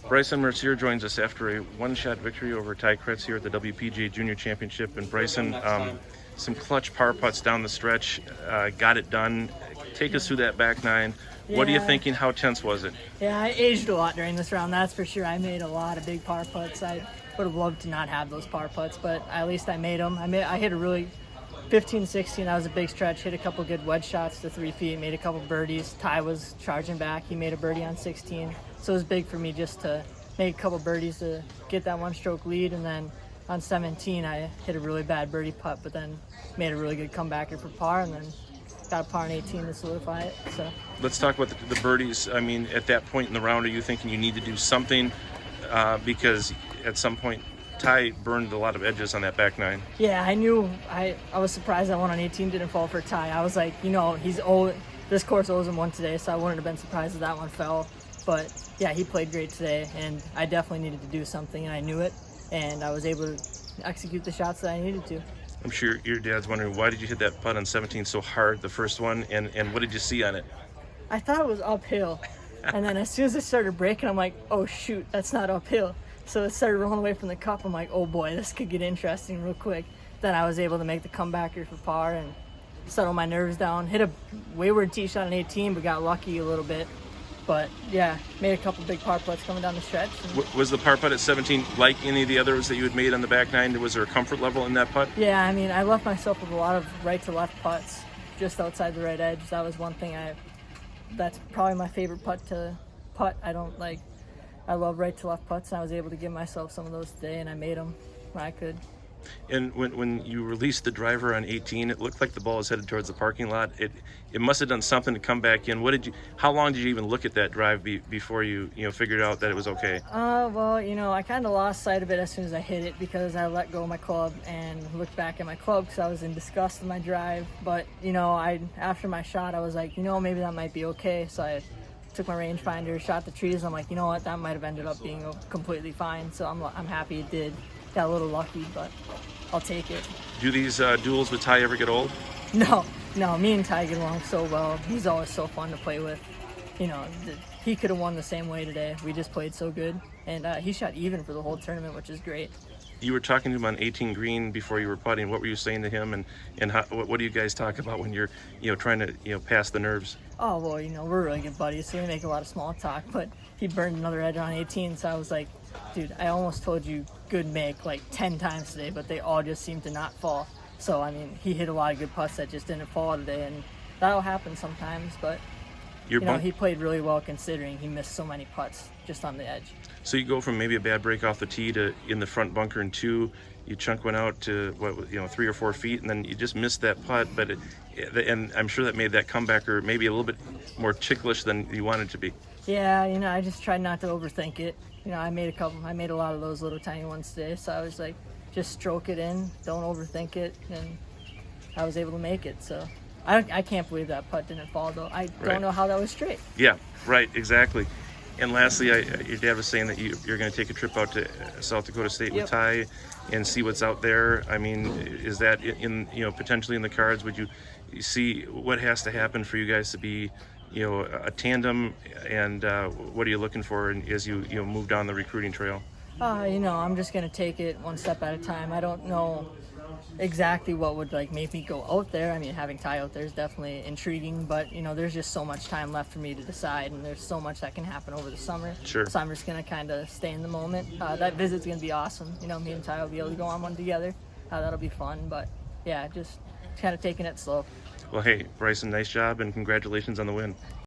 Bryson Mercier joins us after a one-shot victory over Ty Kretz here at the WPGA Junior Championship. And Bryson, some clutch par putts down the stretch, got it done. Take us through that back nine. What are you thinking? How tense was it? Yeah, I aged a lot during this round, that's for sure. I made a lot of big par putts. I would have loved to not have those par putts, but at least I made them. I hit a really 15, 16, that was a big stretch. Hit a couple good wedge shots to 3 feet, made a couple birdies. Ty was charging back. He made a birdie on 16. So it was big for me just to make a couple birdies to get that one-stroke lead. And then on 17, I hit a really bad birdie putt, but then made a really good comebacker for par, and then got a par on 18 to solidify it. So let's talk about the birdies. I mean, at that point in the round, are you thinking you need to do something? Because at some point, Ty burned a lot of edges on that back nine. Yeah, I knew. I was surprised that one on 18 didn't fall for Ty. I was like, he's old. This course owes him one today, so I wouldn't have been surprised if that one fell. But yeah, he played great today, and I definitely needed to do something, and I knew it, and I was able to execute the shots that I needed to. I'm sure your dad's wondering, why did you hit that putt on 17 so hard, the first one, and what did you see on it? I thought it was uphill, and then as soon as it started breaking, I'm like, oh shoot, that's not uphill. So it started rolling away from the cup. I'm like, oh boy, this could get interesting real quick. Then I was able to make the comebacker for par and settle my nerves down. Hit a wayward tee shot on 18, but got lucky a little bit. But yeah, made a couple big par putts coming down the stretch. Was the par putt at 17 like any of the others that you had made on the back nine? Was there a comfort level in that putt? Yeah, I mean, I left myself with a lot of right to left putts just outside the right edge. That was one thing that's probably my favorite putt to putt. I love right to left putts, and I was able to give myself some of those today, and I made them when I could. And when you released the driver on 18, it looked like the ball was headed towards the parking lot. It must have done something to come back in. How long did you even look at that drive before you figured out that it was okay? Well, I kind of lost sight of it as soon as I hit it because I let go of my club and looked back at my club because I was in disgust with my drive. But after my shot, I was like, maybe that might be okay. So I took my rangefinder, shot the trees. I'm like, you know what, that might have ended up being completely fine. So I'm happy it did. Got a little lucky, but I'll take it. Do these duels with Ty ever get old? No, me and Ty get along so well. He's always so fun to play with. He could have won the same way today. We just played so good, and he shot even for the whole tournament, which is great. You were talking to him on 18 green before you were putting. What were you saying to him, and what do you guys talk about when you're trying to pass the nerves? Oh well, we're really good buddies, so we make a lot of small talk. But he burned another edge on 18, so I was like, dude, I almost told you good make like 10 times today, but they all just seemed to not fall. So I mean, he hit a lot of good putts that just didn't fall today, and that'll happen sometimes. But he played really well considering he missed so many putts just on the edge. So you go from maybe a bad break off the tee to in the front bunker in 2, you chunk one out to 3 or 4 feet, and then you just missed that putt. But and I'm sure that made that comebacker maybe a little bit more ticklish than you wanted to be. Yeah, I just tried not to overthink it. I made a lot of those little tiny ones today, so I was like, just stroke it in, don't overthink it, and I was able to make it. So I can't believe that putt didn't fall, though. I don't know how that was straight. Yeah, right, exactly. And lastly, your dad was saying that you're going to take a trip out to South Dakota State with Ty and see what's out there. I mean, is that potentially in the cards? Would you see what has to happen for you guys to be a tandem, and what are you looking for as you move down the recruiting trail? I'm just gonna take it one step at a time. I don't know exactly what would make me go out there. I mean, having Ty out there is definitely intriguing, but there's just so much time left for me to decide, and there's so much that can happen over the summer. Sure. So I'm just gonna kind of stay in the moment. That visit's gonna be awesome. Me and Ty will be able to go on one together. That'll be fun. But yeah, just kind of taking it slow. Well, hey, Bryson, nice job, and congratulations on the win.